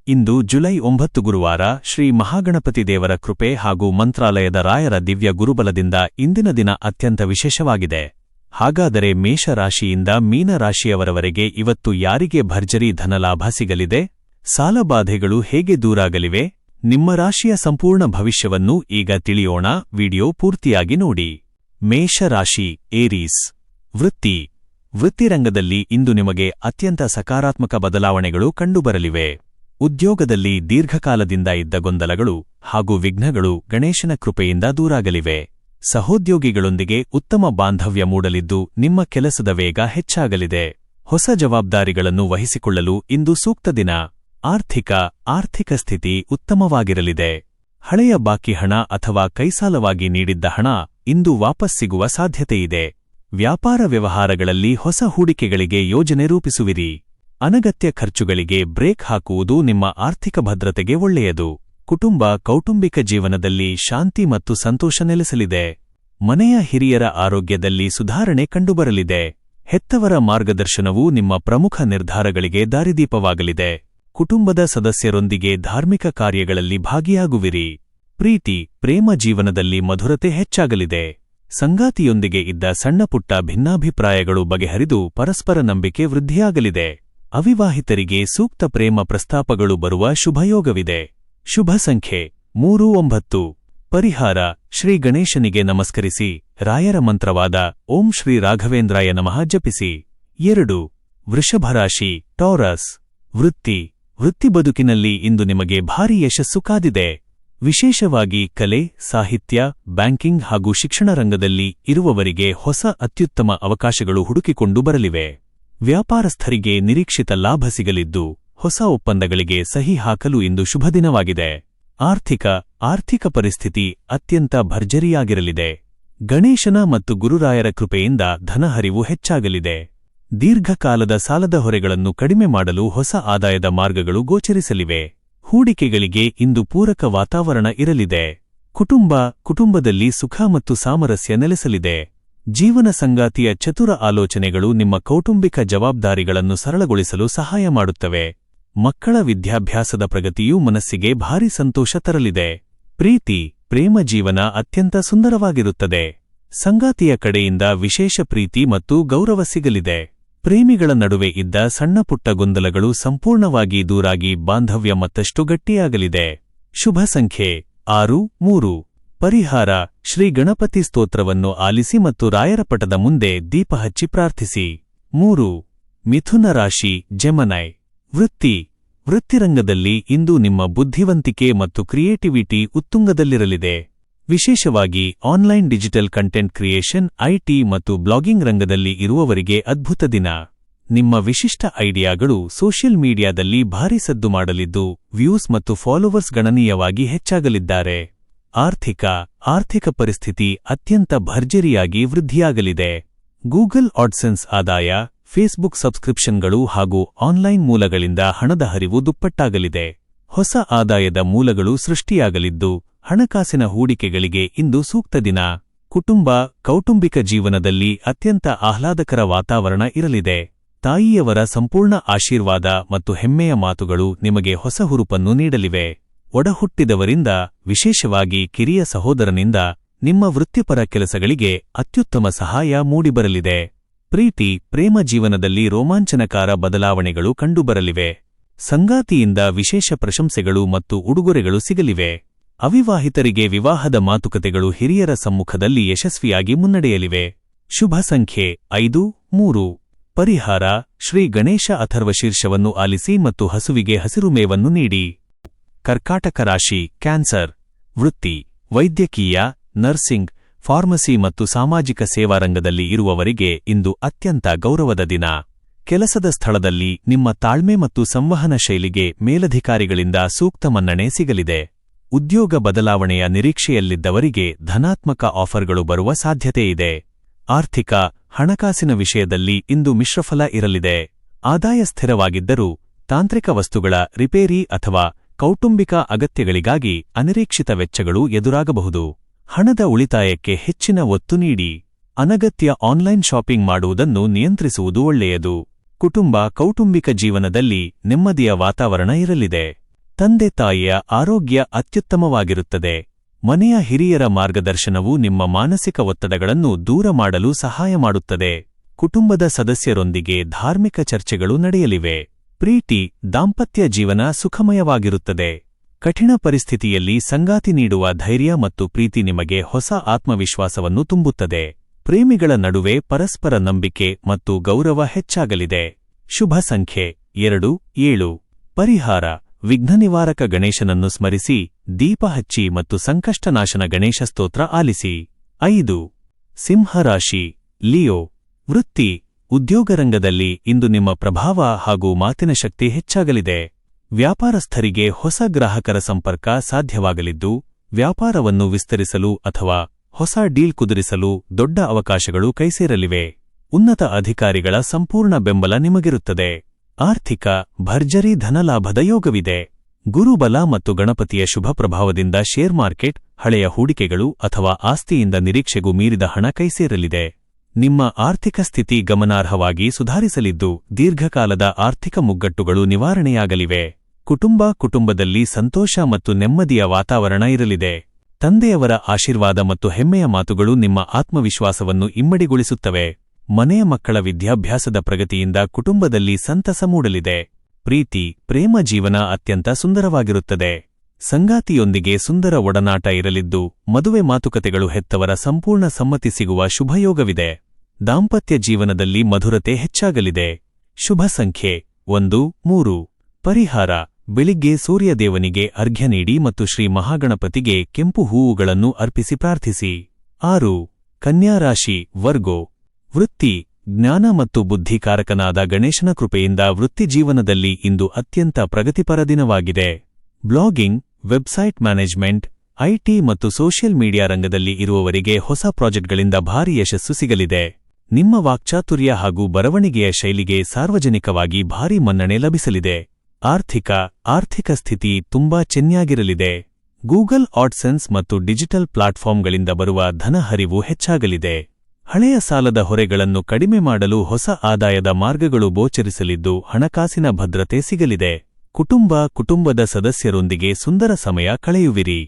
ಇಂದು July 9 ಗುರುವಾರ ಶ್ರೀ ಮಹಾಗಣಪತಿ ದೇವರ ಕೃಪೆ ಹಾಗೂ ಮಂತ್ರಾಲಯದ ರಾಯರ ದಿವ್ಯ ಗುರುಬಲದಿಂದ ಇಂದಿನ ದಿನ ಅತ್ಯಂತ ವಿಶೇಷವಾಗಿದೆ. ಹಾಗಾದರೆ ಮೇಷರಾಶಿಯಿಂದ ಮೀನರಾಶಿಯವರವರೆಗೆ ಇವತ್ತು ಯಾರಿಗೆ ಭರ್ಜರಿ ಧನಲಾಭ ಸಿಗಲಿದೆ? ಸಾಲಬಾಧೆಗಳು ಹೇಗೆ ದೂರಾಗಲಿವೆ? ನಿಮ್ಮ ರಾಶಿಯ ಸಂಪೂರ್ಣ ಭವಿಷ್ಯವನ್ನು ಈಗ ತಿಳಿಯೋಣ. ವಿಡಿಯೋ ಪೂರ್ತಿಯಾಗಿ ನೋಡಿ. ಮೇಷರಾಶಿ ಏರೀಸ್. ವೃತ್ತಿರಂಗದಲ್ಲಿ ಇಂದು ನಿಮಗೆ ಅತ್ಯಂತ ಸಕಾರಾತ್ಮಕ ಬದಲಾವಣೆಗಳು ಕಂಡುಬರಲಿವೆ. ಉದ್ಯೋಗದಲ್ಲಿ ದೀರ್ಘಕಾಲದಿಂದ ಇದ್ದ ಗೊಂದಲಗಳು ಹಾಗೂ ವಿಘ್ನಗಳು ಗಣೇಶನ ಕೃಪೆಯಿಂದ ದೂರಾಗಲಿವೆ. ಸಹೋದ್ಯೋಗಿಗಳೊಂದಿಗೆ ಉತ್ತಮ ಬಾಂಧವ್ಯ ಮೂಡಲಿದ್ದು ನಿಮ್ಮ ಕೆಲಸದ ವೇಗ ಹೆಚ್ಚಾಗಲಿದೆ. ಹೊಸ ಜವಾಬ್ದಾರಿಗಳನ್ನು ವಹಿಸಿಕೊಳ್ಳಲು ಇಂದು ಸೂಕ್ತ ದಿನ. ಆರ್ಥಿಕ ಸ್ಥಿತಿ ಉತ್ತಮವಾಗಿರಲಿದೆ. ಹಳೆಯ ಬಾಕಿ ಹಣ ಅಥವಾ ಕೈಸಾಲವಾಗಿ ನೀಡಿದ್ದ ಹಣ ಇಂದು ವಾಪಸ್ ಸಿಗುವ ಸಾಧ್ಯತೆಯಿದೆ. ವ್ಯಾಪಾರ ವ್ಯವಹಾರಗಳಲ್ಲಿ ಹೊಸ ಹೂಡಿಕೆಗಳಿಗೆ ಯೋಜನೆ ರೂಪಿಸುವಿರಿ. ಅನಗತ್ಯ ಖರ್ಚುಗಳಿಗೆ ಬ್ರೇಕ್ ಹಾಕುವುದು ನಿಮ್ಮ ಆರ್ಥಿಕ ಭದ್ರತೆಗೆ ಒಳ್ಳೆಯದು. ಕೌಟುಂಬಿಕ ಜೀವನದಲ್ಲಿ ಶಾಂತಿ ಮತ್ತು ಸಂತೋಷ ನೆಲೆಸಲಿದೆ. ಮನೆಯ ಹಿರಿಯರ ಆರೋಗ್ಯದಲ್ಲಿ ಸುಧಾರಣೆ ಕಂಡುಬರಲಿದೆ. ಹೆತ್ತವರ ಮಾರ್ಗದರ್ಶನವು ನಿಮ್ಮ ಪ್ರಮುಖ ನಿರ್ಧಾರಗಳಿಗೆ ದಾರಿದೀಪವಾಗಲಿದೆ. ಕುಟುಂಬದ ಸದಸ್ಯರೊಂದಿಗೆ ಧಾರ್ಮಿಕ ಕಾರ್ಯಗಳಲ್ಲಿ ಭಾಗಿಯಾಗುವಿರಿ. ಪ್ರೇಮ ಜೀವನದಲ್ಲಿ ಮಧುರತೆ ಹೆಚ್ಚಾಗಲಿದೆ. ಸಂಗಾತಿಯೊಂದಿಗೆ ಇದ್ದ ಸಣ್ಣಪುಟ್ಟ ಭಿನ್ನಾಭಿಪ್ರಾಯಗಳು ಬಗೆಹರಿದು ಪರಸ್ಪರ ನಂಬಿಕೆ ವೃದ್ಧಿಯಾಗಲಿದೆ. ಅವಿವಾಹಿತರಿಗೆ ಸೂಕ್ತ ಪ್ರೇಮ ಪ್ರಸ್ತಾಪಗಳು ಬರುವ ಶುಭಯೋಗವಿದೆ. ಶುಭ ಸಂಖ್ಯೆ 39. ಪರಿಹಾರ: ಶ್ರೀ ಗಣೇಶನಿಗೆ ನಮಸ್ಕರಿಸಿ ರಾಯರ ಮಂತ್ರವಾದ ಓಂ ಶ್ರೀ ರಾಘವೇಂದ್ರಾಯ ನಮಃ ಜಪಿಸಿ. 2. ವೃಷಭರಾಶಿ ಟೌರಸ್. ವೃತ್ತಿ ಬದುಕಿನಲ್ಲಿ ಇಂದು ನಿಮಗೆ ಭಾರೀ ಯಶಸ್ಸು ಕಾದಿದೆ. ವಿಶೇಷವಾಗಿ ಕಲೆ, ಸಾಹಿತ್ಯ, ಬ್ಯಾಂಕಿಂಗ್ ಹಾಗೂ ಶಿಕ್ಷಣ ರಂಗದಲ್ಲಿ ಇರುವವರಿಗೆ ಹೊಸ ಅತ್ಯುತ್ತಮ ಅವಕಾಶಗಳು ಹುಡುಕಿಕೊಂಡು ಬರಲಿವೆ. ವ್ಯಾಪಾರಸ್ಥರಿಗೆ ನಿರೀಕ್ಷಿತ ಲಾಭ ಸಿಗಲಿದ್ದು ಹೊಸ ಒಪ್ಪಂದಗಳಿಗೆ ಸಹಿ ಹಾಕಲು ಇಂದು ಶುಭದಿನವಾಗಿದೆ. ಆರ್ಥಿಕ ಪರಿಸ್ಥಿತಿ ಅತ್ಯಂತ ಭರ್ಜರಿಯಾಗಿರಲಿದೆ. ಗಣೇಶನ ಮತ್ತು ಗುರುರಾಯರ ಕೃಪೆಯಿಂದ ಧನಹರಿವು ಹೆಚ್ಚಾಗಲಿದೆ. ದೀರ್ಘಕಾಲದ ಸಾಲದ ಹೊರೆಗಳನ್ನು ಕಡಿಮೆ ಮಾಡಲು ಹೊಸ ಆದಾಯದ ಮಾರ್ಗಗಳು ಗೋಚರಿಸಲಿವೆ. ಹೂಡಿಕೆಗಳಿಗೆ ಇಂದು ಪೂರಕ ವಾತಾವರಣ ಇರಲಿದೆ. ಕುಟುಂಬದಲ್ಲಿ ಸುಖ ಮತ್ತು ಸಾಮರಸ್ಯ ನೆಲೆಸಲಿದೆ. ಜೀವನ ಸಂಗಾತಿಯ ಚತುರ ಆಲೋಚನೆಗಳು ನಿಮ್ಮ ಕೌಟುಂಬಿಕ ಜವಾಬ್ದಾರಿಗಳನ್ನು ಸರಳಗೊಳಿಸಲು ಸಹಾಯ ಮಾಡುತ್ತವೆ. ಮಕ್ಕಳ ವಿದ್ಯಾಭ್ಯಾಸದ ಪ್ರಗತಿಯೂ ಮನಸ್ಸಿಗೆ ಭಾರೀ ಸಂತೋಷ ತರಲಿದೆ. ಪ್ರೇಮ ಜೀವನ ಅತ್ಯಂತ ಸುಂದರವಾಗಿರುತ್ತದೆ. ಸಂಗಾತಿಯ ಕಡೆಯಿಂದ ವಿಶೇಷ ಪ್ರೀತಿ ಮತ್ತು ಗೌರವ ಸಿಗಲಿದೆ. ಪ್ರೇಮಿಗಳ ನಡುವೆ ಇದ್ದ ಸಣ್ಣಪುಟ್ಟ ಗೊಂದಲಗಳು ಸಂಪೂರ್ಣವಾಗಿ ದೂರಾಗಿ ಬಾಂಧವ್ಯ ಮತ್ತಷ್ಟು ಗಟ್ಟಿಯಾಗಲಿದೆ. ಶುಭ ಸಂಖ್ಯೆ 6. ಪರಿಹಾರ: ಶ್ರೀ ಗಣಪತಿ ಸ್ತೋತ್ರವನ್ನು ಆಲಿಸಿ ಮತ್ತು ರಾಯರ ಪಟದ ಮುಂದೆ ದೀಪ ಹಚ್ಚಿ ಪ್ರಾರ್ಥಿಸಿ. 3. ಮಿಥುನ ರಾಶಿ ಜೆಮಿನೈ. ವೃತ್ತಿರಂಗದಲ್ಲಿ ಇಂದು ನಿಮ್ಮ ಬುದ್ಧಿವಂತಿಕೆ ಮತ್ತು ಕ್ರಿಯೇಟಿವಿಟಿ ಉತ್ತುಂಗದಲ್ಲಿರಲಿದೆ. ವಿಶೇಷವಾಗಿ online digital content creation, IT ಮತ್ತು ಬ್ಲಾಗಿಂಗ್ ರಂಗದಲ್ಲಿ ಇರುವವರಿಗೆ ಅದ್ಭುತ ದಿನ. ನಿಮ್ಮ ವಿಶಿಷ್ಟ ಐಡಿಯಾಗಳು ಸೋಷಿಯಲ್ ಮೀಡಿಯಾದಲ್ಲಿ ಭಾರೀ ಸದ್ದು ಮಾಡಲಿದ್ದು ವ್ಯೂಸ್ ಮತ್ತು ಫಾಲೋವರ್ಸ್ ಗಣನೀಯವಾಗಿ ಹೆಚ್ಚಾಗಲಿದ್ದಾರೆ. ಆರ್ಥಿಕ ಪರಿಸ್ಥಿತಿ ಅತ್ಯಂತ ಭರ್ಜರಿಯಾಗಿ ವೃದ್ಧಿಯಾಗಲಿದೆ. ಗೂಗಲ್ ಆಡ್ಸೆನ್ಸ್ ಆದಾಯ, ಫೇಸ್ಬುಕ್ ಸಬ್ಸ್ಕ್ರಿಪ್ಷನ್ಗಳು ಹಾಗೂ ಆನ್ಲೈನ್ ಮೂಲಗಳಿಂದ ಹಣದ ಹರಿವು ದುಪ್ಪಟ್ಟಾಗಲಿದೆ. ಹೊಸ ಆದಾಯದ ಮೂಲಗಳು ಸೃಷ್ಟಿಯಾಗಲಿದ್ದು ಹಣಕಾಸಿನ ಹೂಡಿಕೆಗಳಿಗೆ ಇಂದು ಸೂಕ್ತ ದಿನ. ಕೌಟುಂಬಿಕ ಜೀವನದಲ್ಲಿ ಅತ್ಯಂತ ಆಹ್ಲಾದಕರ ವಾತಾವರಣ ಇರಲಿದೆ. ತಾಯಿಯವರ ಸಂಪೂರ್ಣ ಆಶೀರ್ವಾದ ಮತ್ತು ಹೆಮ್ಮೆಯ ಮಾತುಗಳು ನಿಮಗೆ ಹೊಸ ಹುರುಪನ್ನು ನೀಡಲಿವೆ. ಒಡಹುಟ್ಟಿದವರಿಂದ, ವಿಶೇಷವಾಗಿ ಕಿರಿಯ ಸಹೋದರನಿಂದ ನಿಮ್ಮ ವೃತ್ತಿಪರ ಕೆಲಸಗಳಿಗೆ ಅತ್ಯುತ್ತಮ ಸಹಾಯ ಮೂಡಿಬರಲಿದೆ. ಪ್ರೇಮ ಜೀವನದಲ್ಲಿ ರೋಮಾಂಚನಕಾರ ಬದಲಾವಣೆಗಳು ಕಂಡುಬರಲಿವೆ. ಸಂಗಾತಿಯಿಂದ ವಿಶೇಷ ಪ್ರಶಂಸೆಗಳು ಮತ್ತು ಉಡುಗೊರೆಗಳು ಸಿಗಲಿವೆ. ಅವಿವಾಹಿತರಿಗೆ ವಿವಾಹದ ಮಾತುಕತೆಗಳು ಹಿರಿಯರ ಸಮ್ಮುಖದಲ್ಲಿ ಯಶಸ್ವಿಯಾಗಿ ಮುನ್ನಡೆಯಲಿವೆ. ಶುಭ ಸಂಖ್ಯೆ 5. ಪರಿಹಾರ: ಶ್ರೀ ಗಣೇಶ ಅಥರ್ವಶೀರ್ಷವನ್ನು ಆಲಿಸಿ ಮತ್ತು ಹಸುವಿಗೆ ಹಸಿರು ಮೇವನ್ನು ನೀಡಿ. ಕರ್ಕಾಟಕ ರಾಶಿ ಕ್ಯಾನ್ಸರ್. ವೈದ್ಯಕೀಯ, ನರ್ಸಿಂಗ್, ಫಾರ್ಮಸಿ ಮತ್ತು ಸಾಮಾಜಿಕ ಸೇವಾ ರಂಗದಲ್ಲಿ ಇರುವವರಿಗೆ ಇಂದು ಅತ್ಯಂತ ಗೌರವದ ದಿನ. ಕೆಲಸದ ಸ್ಥಳದಲ್ಲಿ ನಿಮ್ಮ ತಾಳ್ಮೆ ಮತ್ತು ಸಂವಹನ ಶೈಲಿಗೆ ಮೇಲಧಿಕಾರಿಗಳಿಂದ ಸೂಕ್ತ ಮನ್ನಣೆ ಸಿಗಲಿದೆ. ಉದ್ಯೋಗ ಬದಲಾವಣೆಯ ನಿರೀಕ್ಷೆಯಲ್ಲಿದ್ದವರಿಗೆ ಧನಾತ್ಮಕ ಆಫರ್ಗಳು ಬರುವ ಸಾಧ್ಯತೆಯಿದೆ. ಹಣಕಾಸಿನ ವಿಷಯದಲ್ಲಿ ಇಂದು ಮಿಶ್ರಫಲ ಇರಲಿದೆ. ಆದಾಯ ಸ್ಥಿರವಾಗಿದ್ದರೂ ತಾಂತ್ರಿಕ ವಸ್ತುಗಳ ರಿಪೇರಿ ಅಥವಾ ಕೌಟುಂಬಿಕ ಅಗತ್ಯಗಳಿಗಾಗಿ ಅನಿರೀಕ್ಷಿತ ವೆಚ್ಚಗಳು ಎದುರಾಗಬಹುದು. ಹಣದ ಉಳಿತಾಯಕ್ಕೆ ಹೆಚ್ಚಿನ ಒತ್ತು ನೀಡಿ. ಅನಗತ್ಯ ಆನ್ಲೈನ್ ಶಾಪಿಂಗ್ ಮಾಡುವುದನ್ನು ನಿಯಂತ್ರಿಸುವುದು ಒಳ್ಳೆಯದು. ಕೌಟುಂಬಿಕ ಜೀವನದಲ್ಲಿ ನೆಮ್ಮದಿಯ ವಾತಾವರಣ ಇರಲಿದೆ. ತಂದೆ ತಾಯಿಯ ಆರೋಗ್ಯ ಅತ್ಯುತ್ತಮವಾಗಿರುತ್ತದೆ. ಮನೆಯ ಹಿರಿಯರ ಮಾರ್ಗದರ್ಶನವು ನಿಮ್ಮ ಮಾನಸಿಕ ಒತ್ತಡಗಳನ್ನು ದೂರ ಮಾಡಲು ಸಹಾಯ ಮಾಡುತ್ತದೆ. ಕುಟುಂಬದ ಸದಸ್ಯರೊಂದಿಗೆ ಧಾರ್ಮಿಕ ಚರ್ಚೆಗಳು ನಡೆಯಲಿವೆ. ಪ್ರೀತಿ, ದಾಂಪತ್ಯ ಜೀವನ ಸುಖಮಯವಾಗಿರುತ್ತದೆ. ಕಠಿಣ ಪರಿಸ್ಥಿತಿಯಲ್ಲಿ ಸಂಗಾತಿ ನೀಡುವ ಧೈರ್ಯ ಮತ್ತು ಪ್ರೀತಿ ನಿಮಗೆ ಹೊಸ ಆತ್ಮವಿಶ್ವಾಸವನ್ನು ತುಂಬುತ್ತದೆ. ಪ್ರೇಮಿಗಳ ನಡುವೆ ಪರಸ್ಪರ ನಂಬಿಕೆ ಮತ್ತು ಗೌರವ ಹೆಚ್ಚಾಗಲಿದೆ. ಶುಭ ಸಂಖ್ಯೆ 2, 7. ಪರಿಹಾರ: ವಿಘ್ನನಿವಾರಕ ಗಣೇಶನನ್ನು ಸ್ಮರಿಸಿ, ದೀಪ ಹಚ್ಚಿ ಮತ್ತು ಸಂಕಷ್ಟನಾಶನ ಗಣೇಶ ಸ್ತೋತ್ರ ಆಲಿಸಿ. 5. ಸಿಂಹರಾಶಿ, ಲಿಯೋ. ವೃತ್ತಿ, ಉದ್ಯೋಗರಂಗದಲ್ಲಿ ಇಂದು ನಿಮ್ಮ ಪ್ರಭಾವ ಹಾಗೂ ಮಾತಿನ ಶಕ್ತಿ ಹೆಚ್ಚಾಗಲಿದೆ. ವ್ಯಾಪಾರಸ್ಥರಿಗೆ ಹೊಸ ಗ್ರಾಹಕರ ಸಂಪರ್ಕ ಸಾಧ್ಯವಾಗಲಿದ್ದು, ವ್ಯಾಪಾರವನ್ನು ವಿಸ್ತರಿಸಲು ಅಥವಾ ಹೊಸ ಡೀಲ್ ಕುದುರಿಸಲು ದೊಡ್ಡ ಅವಕಾಶಗಳು ಕೈಸೇರಲಿವೆ. ಉನ್ನತ ಅಧಿಕಾರಿಗಳ ಸಂಪೂರ್ಣ ಬೆಂಬಲ ನಿಮಗಿರುತ್ತದೆ. ಆರ್ಥಿಕ: ಭರ್ಜರಿ ಧನಲಾಭದ ಯೋಗವಿದೆ. ಗುರುಬಲ ಮತ್ತು ಗಣಪತಿಯ ಶುಭ ಪ್ರಭಾವದಿಂದ ಶೇರ್ ಮಾರ್ಕೆಟ್, ಹಳೆಯ ಹೂಡಿಕೆಗಳು ಅಥವಾ ಆಸ್ತಿಯಿಂದ ನಿರೀಕ್ಷೆಗೂ ಮೀರಿದ ಹಣ ಕೈಸೇರಲಿದೆ. ನಿಮ್ಮ ಆರ್ಥಿಕ ಸ್ಥಿತಿ ಗಮನಾರ್ಹವಾಗಿ ಸುಧಾರಿಸಲಿದ್ದು, ದೀರ್ಘಕಾಲದ ಆರ್ಥಿಕ ಮುಗ್ಗಟ್ಟುಗಳು ನಿವಾರಣೆಯಾಗಲಿವೆ. ಕುಟುಂಬದಲ್ಲಿ ಸಂತೋಷ ಮತ್ತು ನೆಮ್ಮದಿಯ ವಾತಾವರಣ ಇರಲಿದೆ. ತಂದೆಯವರ ಆಶೀರ್ವಾದ ಮತ್ತು ಹೆಮ್ಮೆಯ ಮಾತುಗಳು ನಿಮ್ಮ ಆತ್ಮವಿಶ್ವಾಸವನ್ನು ಇಮ್ಮಡಿಗೊಳಿಸುತ್ತವೆ. ಮನೆಯ ಮಕ್ಕಳ ವಿದ್ಯಾಭ್ಯಾಸದ ಪ್ರಗತಿಯಿಂದ ಕುಟುಂಬದಲ್ಲಿ ಸಂತಸ ಮೂಡಲಿದೆ. ಪ್ರೀತಿ, ಪ್ರೇಮ ಜೀವನ ಅತ್ಯಂತ ಸುಂದರವಾಗಿರುತ್ತದೆ. ಸಂಗಾತಿಯೊಂದಿಗೆ ಸುಂದರ ಒಡನಾಟ ಇರಲಿದ್ದು, ಮದುವೆ ಮಾತುಕತೆಗಳು ಹೆತ್ತವರ ಸಂಪೂರ್ಣ ಸಮ್ಮತಿ ಸಿಗುವ ಶುಭಯೋಗವಿದೆ. ದಾಂಪತ್ಯ ಜೀವನದಲ್ಲಿ ಮಧುರತೆ ಹೆಚ್ಚಾಗಲಿದೆ. ಶುಭ ಸಂಖ್ಯೆ 1, 3. ಪರಿಹಾರ: ಬೆಳಿಗ್ಗೆ ಸೂರ್ಯದೇವನಿಗೆ ಅರ್ಘ್ಯ ನೀಡಿ ಮತ್ತು ಶ್ರೀ ಮಹಾಗಣಪತಿಗೆ ಕೆಂಪು ಹೂವುಗಳನ್ನು ಅರ್ಪಿಸಿ ಪ್ರಾರ್ಥಿಸಿ. 6. ಕನ್ಯಾ ರಾಶಿ, ವರ್ಗೋ. ವೃತ್ತಿ, ಜ್ಞಾನ ಮತ್ತು ಬುದ್ಧಿಕಾರಕನಾದ ಗಣೇಶನ ಕೃಪೆಯಿಂದ ವೃತ್ತಿಜೀವನದಲ್ಲಿ ಇಂದು ಅತ್ಯಂತ ಪ್ರಗತಿಪರ ದಿನವಾಗಿದೆ. ಬ್ಲಾಗಿಂಗ್, ವೆಬ್ಸೈಟ್ ಮ್ಯಾನೇಜ್ಮೆಂಟ್, ಐಟಿ ಮತ್ತು ಸೋಷಿಯಲ್ ಮೀಡಿಯಾ ರಂಗದಲ್ಲಿ ಇರುವವರಿಗೆ ಹೊಸ ಪ್ರಾಜೆಕ್ಟ್ಗಳಿಂದ ಭಾರೀ ಯಶಸ್ಸು ಸಿಗಲಿದೆ. ನಿಮ್ಮ ವಾಕ್ಚಾತುರ್ಯ ಹಾಗೂ ಬರವಣಿಗೆಯ ಶೈಲಿಗೆ ಸಾರ್ವಜನಿಕವಾಗಿ ಭಾರೀ ಮನ್ನಣೆ ಲಭಿಸಲಿದೆ. ಆರ್ಥಿಕ ಸ್ಥಿತಿ ತುಂಬಾ ಚೆನ್ನಾಗಿರಲಿದೆ. ಗೂಗಲ್ ಆಡ್ಸೆನ್ಸ್ ಮತ್ತು ಡಿಜಿಟಲ್ ಪ್ಲಾಟ್ಫಾರ್ಮ್ಗಳಿಂದ ಬರುವ ಧನ ಹರಿವು ಹೆಚ್ಚಾಗಲಿದೆ. ಹಳೆಯ ಸಾಲದ ಹೊರೆಗಳನ್ನು ಕಡಿಮೆ ಮಾಡಲು ಹೊಸ ಆದಾಯದ ಮಾರ್ಗಗಳು ಗೋಚರಿಸಲಿದ್ದು, ಹಣಕಾಸಿನ ಭದ್ರತೆ ಸಿಗಲಿದೆ. ಕುಟುಂಬದ ಸದಸ್ಯರೊಂದಿಗೆ ಸುಂದರ ಸಮಯ ಕಳೆಯುವಿರಿ.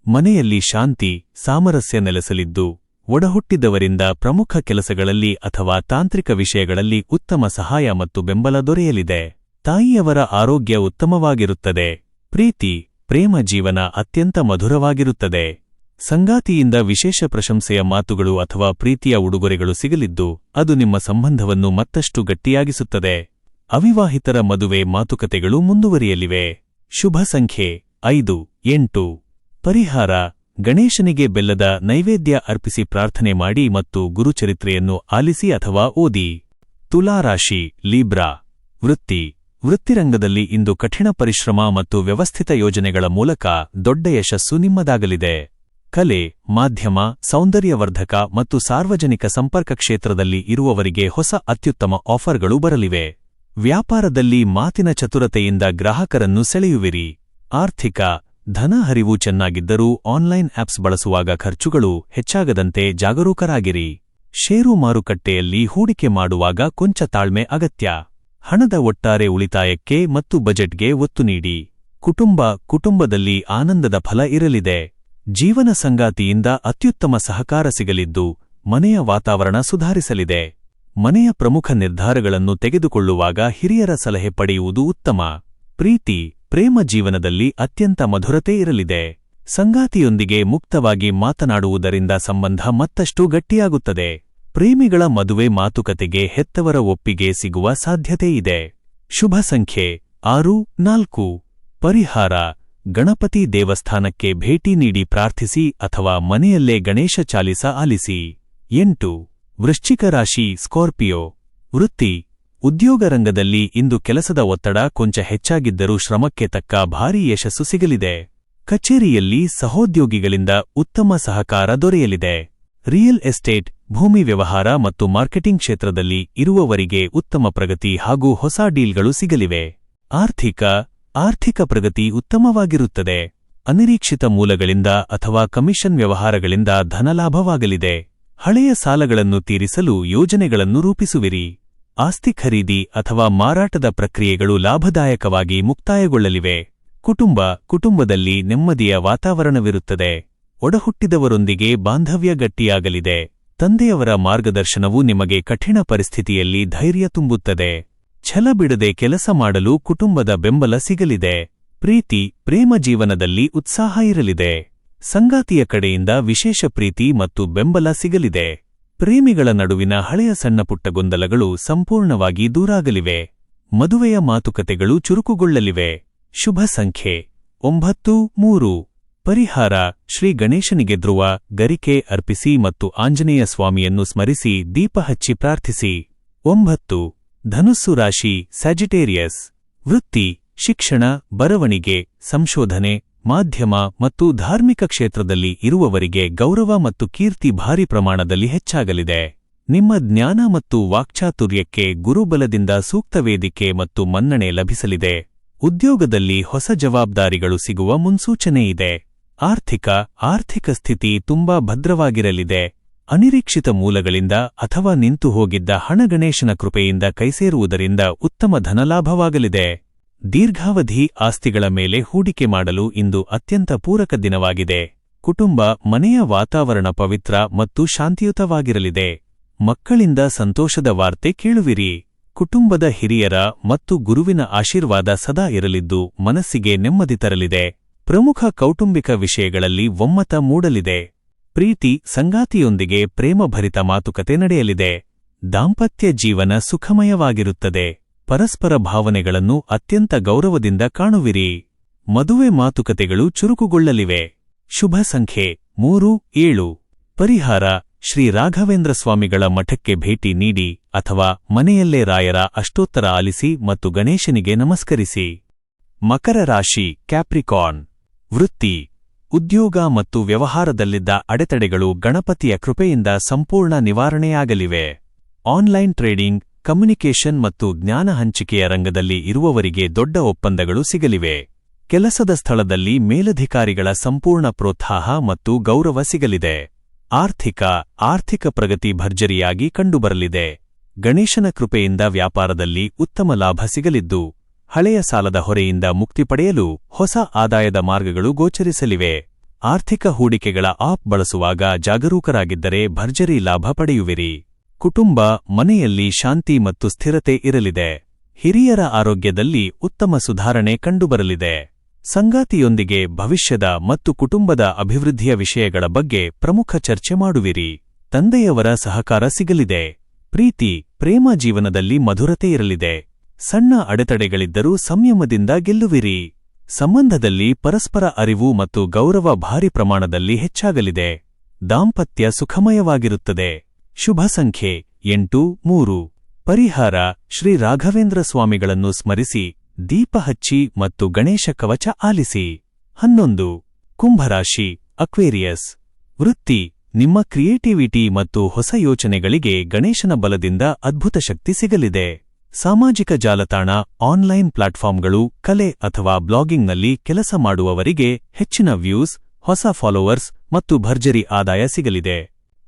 ಮನೆಯಲ್ಲಿ ಶಾಂತಿ, ಸಾಮರಸ್ಯ ನೆಲೆಸಲಿದ್ದು, ಒಡಹುಟ್ಟಿದವರಿಂದ ಪ್ರಮುಖ ಕೆಲಸಗಳಲ್ಲಿ ಅಥವಾ ತಾಂತ್ರಿಕ ವಿಷಯಗಳಲ್ಲಿ ಉತ್ತಮ ಸಹಾಯ ಮತ್ತು ಬೆಂಬಲ ದೊರೆಯಲಿದೆ. ತಾಯಿಯವರ ಆರೋಗ್ಯ ಉತ್ತಮವಾಗಿರುತ್ತದೆ. ಪ್ರೀತಿ, ಪ್ರೇಮ ಜೀವನ ಅತ್ಯಂತ ಮಧುರವಾಗಿರುತ್ತದೆ. ಸಂಗಾತಿಯಿಂದ ವಿಶೇಷ ಪ್ರಶಂಸೆಯ ಮಾತುಗಳು ಅಥವಾ ಪ್ರೀತಿಯ ಉಡುಗೊರೆಗಳು ಸಿಗಲಿದ್ದು, ಅದು ನಿಮ್ಮ ಸಂಬಂಧವನ್ನು ಮತ್ತಷ್ಟು ಗಟ್ಟಿಯಾಗಿಸುತ್ತದೆ. ಅವಿವಾಹಿತರ ಮದುವೆ ಮಾತುಕತೆಗಳು ಮುಂದುವರಿಯಲಿವೆ. ಶುಭ ಸಂಖ್ಯೆ 5, 8. ಪರಿಹಾರ: ಗಣೇಶನಿಗೆ ಬೆಲ್ಲದ ನೈವೇದ್ಯ ಅರ್ಪಿಸಿ ಪ್ರಾರ್ಥನೆ ಮಾಡಿ ಮತ್ತು ಗುರುಚರಿತ್ರೆಯನ್ನು ಆಲಿಸಿ ಅಥವಾ ಓದಿ. ತುಲಾರಾಶಿ, ಲೀಬ್ರಾ. ವೃತ್ತಿರಂಗದಲ್ಲಿ ಇಂದು ಕಠಿಣ ಪರಿಶ್ರಮ ಮತ್ತು ವ್ಯವಸ್ಥಿತ ಯೋಜನೆಗಳ ಮೂಲಕ ದೊಡ್ಡ ಯಶಸ್ಸು ನಿಮ್ಮದಾಗಲಿದೆ. ಕಲೆ, ಮಾಧ್ಯಮ, ಸೌಂದರ್ಯವರ್ಧಕ ಮತ್ತು ಸಾರ್ವಜನಿಕ ಸಂಪರ್ಕ ಕ್ಷೇತ್ರದಲ್ಲಿ ಇರುವವರಿಗೆ ಹೊಸ ಅತ್ಯುತ್ತಮ ಆಫರ್ಗಳು ಬರಲಿವೆ. ವ್ಯಾಪಾರದಲ್ಲಿ ಮಾತಿನ ಚತುರತೆಯಿಂದ ಗ್ರಾಹಕರನ್ನು ಸೆಳೆಯುವಿರಿ. ಆರ್ಥಿಕ: ಧನ ಹರಿವು ಚೆನ್ನಾಗಿದ್ದರೂ ಆನ್ಲೈನ್ ಆಪ್ಸ್ ಬಳಸುವಾಗ ಖರ್ಚುಗಳು ಹೆಚ್ಚಾಗದಂತೆ ಜಾಗರೂಕರಾಗಿರಿ. ಷೇರು ಮಾರುಕಟ್ಟೆಯಲ್ಲಿ ಹೂಡಿಕೆ ಮಾಡುವಾಗ ಕೊಂಚ ತಾಳ್ಮೆ ಅಗತ್ಯ. ಹಣದ ಒಟ್ಟಾರೆ ಉಳಿತಾಯಕ್ಕೆ ಮತ್ತು ಬಜೆಟ್ಗೆ ಒತ್ತು ನೀಡಿ. ಕುಟುಂಬದಲ್ಲಿ ಆನಂದದ ಫಲ ಇರಲಿದೆ. ಜೀವನ ಸಂಗಾತಿಯಿಂದ ಅತ್ಯುತ್ತಮ ಸಹಕಾರ ಸಿಗಲಿದ್ದು, ಮನೆಯ ವಾತಾವರಣ ಸುಧಾರಿಸಲಿದೆ. ಮನೆಯ ಪ್ರಮುಖ ನಿರ್ಧಾರಗಳನ್ನು ತೆಗೆದುಕೊಳ್ಳುವಾಗ ಹಿರಿಯರ ಸಲಹೆ ಪಡೆಯುವುದು ಉತ್ತಮ. ಪ್ರೀತಿ, ಪ್ರೇಮ ಜೀವನದಲ್ಲಿ ಅತ್ಯಂತ ಮಧುರತೆ ಇರಲಿದೆ. ಸಂಗಾತಿಯೊಂದಿಗೆ ಮುಕ್ತವಾಗಿ ಮಾತನಾಡುವುದರಿಂದ ಸಂಬಂಧ ಮತ್ತಷ್ಟು ಗಟ್ಟಿಯಾಗುತ್ತದೆ. ಪ್ರೇಮಿಗಳ ಮದುವೆ ಮಾತುಕತೆಗೆ ಹೆತ್ತವರ ಒಪ್ಪಿಗೆ ಸಿಗುವ ಸಾಧ್ಯತೆಯಿದೆ. ಶುಭ ಸಂಖ್ಯೆ 6, 4. ಪರಿಹಾರ: ಗಣಪತಿ ದೇವಸ್ಥಾನಕ್ಕೆ ಭೇಟಿ ನೀಡಿ ಪ್ರಾರ್ಥಿಸಿ ಅಥವಾ ಮನೆಯಲ್ಲೇ ಗಣೇಶ ಚಾಲಿಸ ಆಲಿಸಿ. 8. ವೃಶ್ಚಿಕ ರಾಶಿ, ಸ್ಕಾರ್ಪಿಯೋ. ವೃತ್ತಿ, ಉದ್ಯೋಗರಂಗದಲ್ಲಿ ಇಂದು ಕೆಲಸದ ಒತ್ತಡ ಕೊಂಚ ಹೆಚ್ಚಾಗಿದ್ದರೂ ಶ್ರಮಕ್ಕೆ ತಕ್ಕ ಭಾರೀ ಯಶಸ್ಸು ಸಿಗಲಿದೆ. ಕಚೇರಿಯಲ್ಲಿ ಸಹೋದ್ಯೋಗಿಗಳಿಂದ ಉತ್ತಮ ಸಹಕಾರ ದೊರೆಯಲಿದೆ. ರಿಯಲ್ ಎಸ್ಟೇಟ್, ಭೂಮಿ ವ್ಯವಹಾರ ಮತ್ತು ಮಾರ್ಕೆಟಿಂಗ್ ಕ್ಷೇತ್ರದಲ್ಲಿ ಇರುವವರಿಗೆ ಉತ್ತಮ ಪ್ರಗತಿ ಹಾಗೂ ಹೊಸ ಡೀಲ್ಗಳು ಸಿಗಲಿವೆ. ಆರ್ಥಿಕ ಪ್ರಗತಿ ಉತ್ತಮವಾಗಿರುತ್ತದೆ. ಅನಿರೀಕ್ಷಿತ ಮೂಲಗಳಿಂದ ಅಥವಾ ಕಮಿಷನ್ ವ್ಯವಹಾರಗಳಿಂದ ಧನಲಾಭವಾಗಲಿದೆ. ಹಳೆಯ ಸಾಲಗಳನ್ನು ತೀರಿಸಲು ಯೋಜನೆಗಳನ್ನು ರೂಪಿಸುವಿರಿ. ಆಸ್ತಿ ಖರೀದಿ ಅಥವಾ ಮಾರಾಟದ ಪ್ರಕ್ರಿಯೆಗಳು ಲಾಭದಾಯಕವಾಗಿ ಮುಕ್ತಾಯಗೊಳ್ಳಲಿವೆ. ಕುಟುಂಬದಲ್ಲಿ ನೆಮ್ಮದಿಯ ವಾತಾವರಣವಿರುತ್ತದೆ. ಒಡಹುಟ್ಟಿದವರೊಂದಿಗೆ ಬಾಂಧವ್ಯ ಗಟ್ಟಿಯಾಗಲಿದೆ. ತಂದೆಯವರ ಮಾರ್ಗದರ್ಶನವು ನಿಮಗೆ ಕಠಿಣ ಪರಿಸ್ಥಿತಿಯಲ್ಲಿ ಧೈರ್ಯ ತುಂಬುತ್ತದೆ. ಛಲ ಬಿಡದೆ ಕೆಲಸ ಮಾಡಲು ಕುಟುಂಬದ ಬೆಂಬಲ ಸಿಗಲಿದೆ. ಪ್ರೇಮ ಜೀವನದಲ್ಲಿ ಉತ್ಸಾಹ ಇರಲಿದೆ. ಸಂಗಾತಿಯ ಕಡೆಯಿಂದ ವಿಶೇಷ ಪ್ರೀತಿ ಮತ್ತು ಬೆಂಬಲ ಸಿಗಲಿದೆ. ಪ್ರೇಮಿಗಳ ನಡುವಿನ ಹಳೆಯ ಸಣ್ಣಪುಟ್ಟ ಗೊಂದಲಗಳು ಸಂಪೂರ್ಣವಾಗಿ ದೂರಾಗಲಿವೆ. ಮದುವೆಯ ಮಾತುಕತೆಗಳು ಚುರುಕುಗೊಳ್ಳಲಿವೆ. ಶುಭ ಸಂಖ್ಯೆ 9-3. ಪರಿಹಾರ: ಶ್ರೀ ಗಣೇಶನಿಗೆ ಧ್ರುವ ಗರಿಕೆ ಅರ್ಪಿಸಿ ಮತ್ತು ಆಂಜನೇಯ ಸ್ವಾಮಿಯನ್ನು ಸ್ಮರಿಸಿ ದೀಪ ಹಚ್ಚಿ ಪ್ರಾರ್ಥಿಸಿ. 9. ಧನುಸ್ಸು ರಾಶಿ ಸ್ಯಾಜಿಟೇರಿಯಸ್. ವೃತ್ತಿ, ಶಿಕ್ಷಣ, ಬರವಣಿಗೆ, ಸಂಶೋಧನೆ, ಮಾಧ್ಯಮ ಮತ್ತು ಧಾರ್ಮಿಕ ಕ್ಷೇತ್ರದಲ್ಲಿ ಇರುವವರಿಗೆ ಗೌರವ ಮತ್ತು ಕೀರ್ತಿ ಭಾರಿ ಪ್ರಮಾಣದಲ್ಲಿ ಹೆಚ್ಚಾಗಲಿದೆ. ನಿಮ್ಮ ಜ್ಞಾನ ಮತ್ತು ವಾಕ್ಚಾತುರ್ಯಕ್ಕೆ ಗುರುಬಲದಿಂದ ಸೂಕ್ತ ವೇದಿಕೆ ಮತ್ತು ಮನ್ನಣೆ ಲಭಿಸಲಿದೆ. ಉದ್ಯೋಗದಲ್ಲಿ ಹೊಸ ಜವಾಬ್ದಾರಿಗಳು ಸಿಗುವ ಮುನ್ಸೂಚನೆಯಿದೆ. ಆರ್ಥಿಕ ಸ್ಥಿತಿ ತುಂಬಾ ಭದ್ರವಾಗಿರಲಿದೆ. ಅನಿರೀಕ್ಷಿತ ಮೂಲಗಳಿಂದ ಅಥವಾ ನಿಂತು ಹೋಗಿದ್ದ ಹಣ ಗಣೇಶನ ಕೃಪೆಯಿಂದ ಕೈಸೇರುವುದರಿಂದ ಉತ್ತಮ ಧನಲಾಭವಾಗಲಿದೆ. ದೀರ್ಘಾವಧಿ ಆಸ್ತಿಗಳ ಮೇಲೆ ಹೂಡಿಕೆ ಮಾಡಲು ಇಂದು ಅತ್ಯಂತ ಪೂರಕ ದಿನವಾಗಿದೆ. ಮನೆಯ ವಾತಾವರಣ ಪವಿತ್ರ ಮತ್ತು ಶಾಂತಿಯುತವಾಗಿರಲಿದೆ. ಮಕ್ಕಳಿಂದ ಸಂತೋಷದ ವಾರ್ತೆ ಕೇಳುವಿರಿ. ಕುಟುಂಬದ ಹಿರಿಯರ ಮತ್ತು ಗುರುವಿನ ಆಶೀರ್ವಾದ ಸದಾ ಇರಲಿದ್ದು ಮನಸ್ಸಿಗೆ ನೆಮ್ಮದಿ ತರಲಿದೆ. ಪ್ರಮುಖ ಕೌಟುಂಬಿಕ ವಿಷಯಗಳಲ್ಲಿ ಒಮ್ಮತ ಮೂಡಲಿದೆ. ಸಂಗಾತಿಯೊಂದಿಗೆ ಪ್ರೇಮಭರಿತ ಮಾತುಕತೆ ನಡೆಯಲಿದೆ. ದಾಂಪತ್ಯ ಜೀವನ ಸುಖಮಯವಾಗಿರುತ್ತದೆ. ಪರಸ್ಪರ ಭಾವನೆಗಳನ್ನು ಅತ್ಯಂತ ಗೌರವದಿಂದ ಕಾಣುವಿರಿ. ಮದುವೆ ಮಾತುಕತೆಗಳು ಚುರುಕುಗೊಳ್ಳಲಿವೆ. ಶುಭ ಸಂಖ್ಯೆ 3-7. ಪರಿಹಾರ: ಶ್ರೀ ರಾಘವೇಂದ್ರ ಸ್ವಾಮಿಗಳ ಮಠಕ್ಕೆ ಭೇಟಿ ನೀಡಿ ಅಥವಾ ಮನೆಯಲ್ಲೇ ರಾಯರ ಅಷ್ಟೋತ್ತರ ಆಲಿಸಿ ಮತ್ತು ಗಣೇಶನಿಗೆ ನಮಸ್ಕರಿಸಿ. ಮಕರ ರಾಶಿ ಕ್ಯಾಪ್ರಿಕಾರ್ನ್. ವೃತ್ತಿ, ಉದ್ಯೋಗ ಮತ್ತು ವ್ಯವಹಾರದಲ್ಲಿದ್ದ ಅಡೆತಡೆಗಳು ಗಣಪತಿಯ ಕೃಪೆಯಿಂದ ಸಂಪೂರ್ಣ ನಿವಾರಣೆಯಾಗಲಿವೆ. ಆನ್ಲೈನ್ ಟ್ರೇಡಿಂಗ್, ಕಮ್ಯುನಿಕೇಷನ್ ಮತ್ತು ಜ್ಞಾನ ಹಂಚಿಕೆಯ ರಂಗದಲ್ಲಿ ಇರುವವರಿಗೆ ದೊಡ್ಡ ಒಪ್ಪಂದಗಳು ಸಿಗಲಿವೆ. ಕೆಲಸದ ಸ್ಥಳದಲ್ಲಿ ಮೇಲಧಿಕಾರಿಗಳ ಸಂಪೂರ್ಣ ಪ್ರೋತ್ಸಾಹ ಮತ್ತು ಗೌರವ ಸಿಗಲಿದೆ. ಆರ್ಥಿಕ ಪ್ರಗತಿ ಭರ್ಜರಿಯಾಗಿ ಕಂಡುಬರಲಿದೆ. ಗಣೇಶನ ಕೃಪೆಯಿಂದ ವ್ಯಾಪಾರದಲ್ಲಿ ಉತ್ತಮ ಲಾಭ ಸಿಗಲಿದ್ದು, ಹಳೆಯ ಸಾಲದ ಹೊರೆಯಿಂದ ಮುಕ್ತಿ ಪಡೆಯಲು ಹೊಸ ಆದಾಯದ ಮಾರ್ಗಗಳು ಗೋಚರಿಸಲಿವೆ. ಆರ್ಥಿಕ ಹೂಡಿಕೆಗಳ ಆಪ್ ಬಳಸುವಾಗ ಜಾಗರೂಕರಾಗಿದ್ದರೆ ಭರ್ಜರಿ ಲಾಭ ಪಡೆಯುವಿರಿ. ಮನೆಯಲ್ಲಿ ಶಾಂತಿ ಮತ್ತು ಸ್ಥಿರತೆ ಇರಲಿದೆ. ಹಿರಿಯರ ಆರೋಗ್ಯದಲ್ಲಿ ಉತ್ತಮ ಸುಧಾರಣೆ ಕಂಡುಬರಲಿದೆ. ಸಂಗಾತಿಯೊಂದಿಗೆ ಭವಿಷ್ಯದ ಮತ್ತು ಕುಟುಂಬದ ಅಭಿವೃದ್ಧಿಯ ವಿಷಯಗಳ ಬಗ್ಗೆ ಪ್ರಮುಖ ಚರ್ಚೆ ಮಾಡುವಿರಿ. ತಂದೆಯವರ ಸಹಕಾರ ಸಿಗಲಿದೆ. ಪ್ರೇಮ ಜೀವನದಲ್ಲಿ ಮಧುರತೆ ಇರಲಿದೆ. ಸಣ್ಣ ಅಡೆತಡೆಗಳಿದ್ದರೂ ಸಂಯಮದಿಂದ ಗೆಲ್ಲುವಿರಿ. ಸಂಬಂಧದಲ್ಲಿ ಪರಸ್ಪರ ಅರಿವು ಮತ್ತು ಗೌರವ ಭಾರಿ ಪ್ರಮಾಣದಲ್ಲಿ ಹೆಚ್ಚಾಗಲಿದೆ. ದಾಂಪತ್ಯ ಸುಖಮಯವಾಗಿರುತ್ತದೆ. ಶುಭ ಸಂಖ್ಯೆ 8-3. ಪರಿಹಾರ: ಶ್ರೀ ರಾಘವೇಂದ್ರ ಸ್ವಾಮಿಗಳನ್ನು ಸ್ಮರಿಸಿ ದೀಪ ಹಚ್ಚಿ ಮತ್ತು ಗಣೇಶ ಕವಚ ಆಲಿಸಿ. 11. ಕುಂಭರಾಶಿ ಅಕ್ವೇರಿಯಸ್. ವೃತ್ತಿ, ನಿಮ್ಮ ಕ್ರಿಯೇಟಿವಿಟಿ ಮತ್ತು ಹೊಸ ಯೋಚನೆಗಳಿಗೆ ಗಣೇಶನ ಬಲದಿಂದ ಅದ್ಭುತ ಶಕ್ತಿ ಸಿಗಲಿದೆ. ಸಾಮಾಜಿಕ ಜಾಲತಾಣ, ಆನ್ಲೈನ್ ಪ್ಲಾಟ್ಫಾರ್ಮ್ಗಳು, ಕಲೆ ಅಥವಾ ಬ್ಲಾಗಿಂಗ್ನಲ್ಲಿ ಕೆಲಸ ಮಾಡುವವರಿಗೆ ಹೆಚ್ಚಿನ ವ್ಯೂಸ್, ಹೊಸ ಫಾಲೋವರ್ಸ್ ಮತ್ತು ಭರ್ಜರಿ ಆದಾಯ ಸಿಗಲಿದೆ.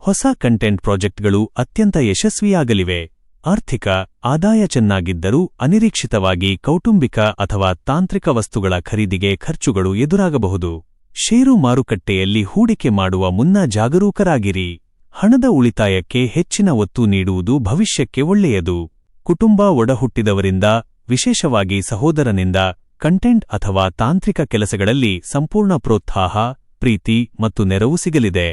ಹೊಸ ಕಂಟೆಂಟ್ ಪ್ರಾಜೆಕ್ಟ್ಗಳು ಅತ್ಯಂತ ಯಶಸ್ವಿಯಾಗಲಿವೆ. ಆರ್ಥಿಕ ಆದಾಯ ಚೆನ್ನಾಗಿದ್ದರೂ ಅನಿರೀಕ್ಷಿತವಾಗಿ ಕೌಟುಂಬಿಕ ಅಥವಾ ತಾಂತ್ರಿಕ ವಸ್ತುಗಳ ಖರೀದಿಗೆ ಖರ್ಚುಗಳು ಎದುರಾಗಬಹುದು. ಷೇರು ಮಾರುಕಟ್ಟೆಯಲ್ಲಿ ಹೂಡಿಕೆ ಮಾಡುವ ಮುನ್ನ ಜಾಗರೂಕರಾಗಿರಿ. ಹಣದ ಉಳಿತಾಯಕ್ಕೆ ಹೆಚ್ಚಿನ ಒತ್ತು ನೀಡುವುದು ಭವಿಷ್ಯಕ್ಕೆ ಒಳ್ಳೆಯದು. ಒಡಹುಟ್ಟಿದವರಿಂದ, ವಿಶೇಷವಾಗಿ ಸಹೋದರನಿಂದ, ಕಂಟೆಂಟ್ ಅಥವಾ ತಾಂತ್ರಿಕ ಕೆಲಸಗಳಲ್ಲಿ ಸಂಪೂರ್ಣ ಪ್ರೋತ್ಸಾಹ, ಪ್ರೀತಿ ಮತ್ತು ನೆರವು ಸಿಗಲಿದೆ.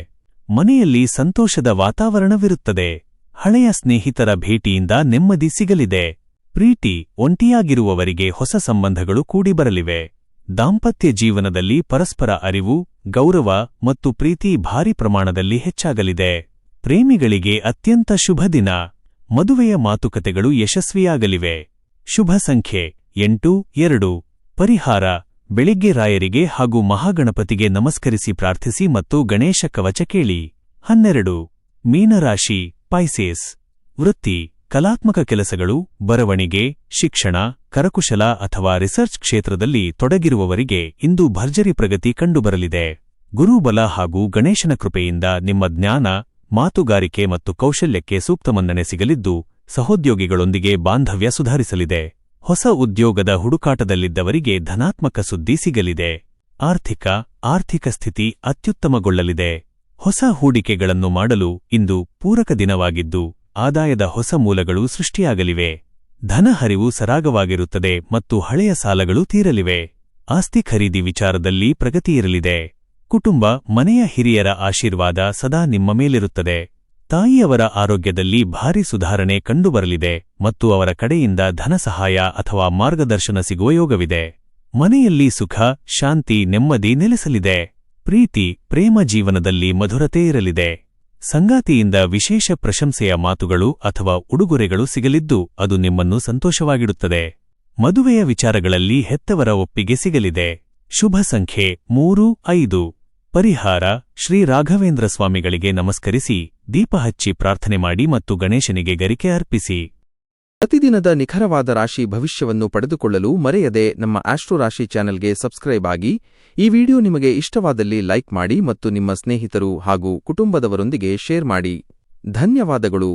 ಮನೆಯಲ್ಲಿ ಸಂತೋಷದ ವಾತಾವರಣವಿರುತ್ತದೆ. ಹಳೆಯ ಸ್ನೇಹಿತರ ಭೇಟಿಯಿಂದ ನೆಮ್ಮದಿ ಸಿಗಲಿದೆ. ಒಂಟಿಯಾಗಿರುವವರಿಗೆ ಹೊಸ ಸಂಬಂಧಗಳು ಕೂಡಿಬರಲಿವೆ. ದಾಂಪತ್ಯ ಜೀವನದಲ್ಲಿ ಪರಸ್ಪರ ಅರಿವು, ಗೌರವ ಮತ್ತು ಪ್ರೀತಿ ಭಾರಿ ಪ್ರಮಾಣದಲ್ಲಿ ಹೆಚ್ಚಾಗಲಿದೆ. ಪ್ರೇಮಿಗಳಿಗೆ ಅತ್ಯಂತ ಶುಭ ದಿನ. ಮದುವೆಯ ಮಾತುಕತೆಗಳು ಯಶಸ್ವಿಯಾಗಲಿವೆ. ಶುಭ ಸಂಖ್ಯೆ 8-2. ಪರಿಹಾರ: ಬೆಳಿಗ್ಗೆ ರಾಯರಿಗೆ ಹಾಗೂ ಮಹಾಗಣಪತಿಗೆ ನಮಸ್ಕರಿಸಿ ಪ್ರಾರ್ಥಿಸಿ ಮತ್ತು ಗಣೇಶ ಕವಚ ಕೇಳಿ. 12. ಮೀನರಾಶಿ ಪೈಸೇಸ್. ವೃತ್ತಿ, ಕಲಾತ್ಮಕ ಕೆಲಸಗಳು, ಬರವಣಿಗೆ, ಶಿಕ್ಷಣ, ಕರಕುಶಲ ಅಥವಾ ರಿಸರ್ಚ್ ಕ್ಷೇತ್ರದಲ್ಲಿ ತೊಡಗಿರುವವರಿಗೆ ಇಂದು ಭರ್ಜರಿ ಪ್ರಗತಿ ಕಂಡುಬರಲಿದೆ. ಗುರುಬಲ ಹಾಗೂ ಗಣೇಶನ ಕೃಪೆಯಿಂದ ನಿಮ್ಮ ಜ್ಞಾನ, ಮಾತುಗಾರಿಕೆ ಮತ್ತು ಕೌಶಲ್ಯಕ್ಕೆ ಸೂಕ್ತ ಮನ್ನಣೆ ಸಿಗಲಿದ್ದು, ಸಹೋದ್ಯೋಗಿಗಳೊಂದಿಗೆ ಬಾಂಧವ್ಯ ಸುಧಾರಿಸಲಿದೆ. ಹೊಸ ಉದ್ಯೋಗದ ಹುಡುಕಾಟದಲ್ಲಿದ್ದವರಿಗೆ ಧನಾತ್ಮಕ ಸುದ್ದಿ ಸಿಗಲಿದೆ. ಆರ್ಥಿಕ ಸ್ಥಿತಿ ಅತ್ಯುತ್ತಮಗೊಳ್ಳಲಿದೆ. ಹೊಸ ಹೂಡಿಕೆಗಳನ್ನು ಮಾಡಲು ಇಂದು ಪೂರಕ ದಿನವಾಗಿದ್ದು, ಆದಾಯದ ಹೊಸ ಮೂಲಗಳು ಸೃಷ್ಟಿಯಾಗಲಿವೆ. ಧನ ಹರಿವು ಸರಾಗವಾಗಿರುತ್ತದೆ ಮತ್ತು ಹಳೆಯ ಸಾಲಗಳು ತೀರಲಿವೆ. ಆಸ್ತಿ ಖರೀದಿ ವಿಚಾರದಲ್ಲಿ ಪ್ರಗತಿಯಿರಲಿದೆ. ಕುಟುಂಬ, ಮನೆಯ ಹಿರಿಯರ ಆಶೀರ್ವಾದ ಸದಾ ನಿಮ್ಮ ಮೇಲಿರುತ್ತದೆ. ತಾಯಿಯವರ ಆರೋಗ್ಯದಲ್ಲಿ ಭಾರೀ ಸುಧಾರಣೆ ಕಂಡುಬರಲಿದೆ ಮತ್ತು ಅವರ ಕಡೆಯಿಂದ ಧನ ಸಹಾಯ ಅಥವಾ ಮಾರ್ಗದರ್ಶನ ಸಿಗುವ ಯೋಗವಿದೆ. ಮನೆಯಲ್ಲಿ ಸುಖ, ಶಾಂತಿ, ನೆಮ್ಮದಿ ನೆಲೆಸಲಿದೆ. ಪ್ರೇಮ ಜೀವನದಲ್ಲಿ ಮಧುರತೆ ಇರಲಿದೆ. ಸಂಗಾತಿಯಿಂದ ವಿಶೇಷ ಪ್ರಶಂಸೆಯ ಮಾತುಗಳು ಅಥವಾ ಉಡುಗೊರೆಗಳು ಸಿಗಲಿದ್ದು ಅದು ನಿಮ್ಮನ್ನು ಸಂತೋಷವಾಗಿಡುತ್ತದೆ. ಮದುವೆಯ ವಿಚಾರಗಳಲ್ಲಿ ಹೆತ್ತವರ ಒಪ್ಪಿಗೆ ಸಿಗಲಿದೆ. ಶುಭ ಸಂಖ್ಯೆ 3, 5. ಪರಿಹಾರ: ಶ್ರೀ ರಾಘವೇಂದ್ರ ಸ್ವಾಮಿಗಳಿಗೆ ನಮಸ್ಕರಿಸಿ, ದೀಪ ಹಚ್ಚಿ ಪ್ರಾರ್ಥನೆ ಮಾಡಿ ಮತ್ತು ಗಣೇಶನಿಗೆ ಗರಿಕೆ ಅರ್ಪಿಸಿ. ಪ್ರತಿದಿನದ ನಿಖರವಾದ ರಾಶಿ ಭವಿಷ್ಯವನ್ನು ಪಡೆದುಕೊಳ್ಳಲು ಮರೆಯದೆ ನಮ್ಮ ಆಸ್ಟ್ರೋ ರಾಶಿ ಚಾನೆಲ್ಗೆ ಸಬ್ಸ್ಕ್ರೈಬ್ ಆಗಿ. ಈ ವಿಡಿಯೋ ನಿಮಗೆ ಇಷ್ಟವಾದಲ್ಲಿ ಲೈಕ್ ಮಾಡಿ ಮತ್ತು ನಿಮ್ಮ ಸ್ನೇಹಿತರು ಹಾಗೂ ಕುಟುಂಬದವರೊಂದಿಗೆ ಶೇರ್ ಮಾಡಿ. ಧನ್ಯವಾದಗಳು.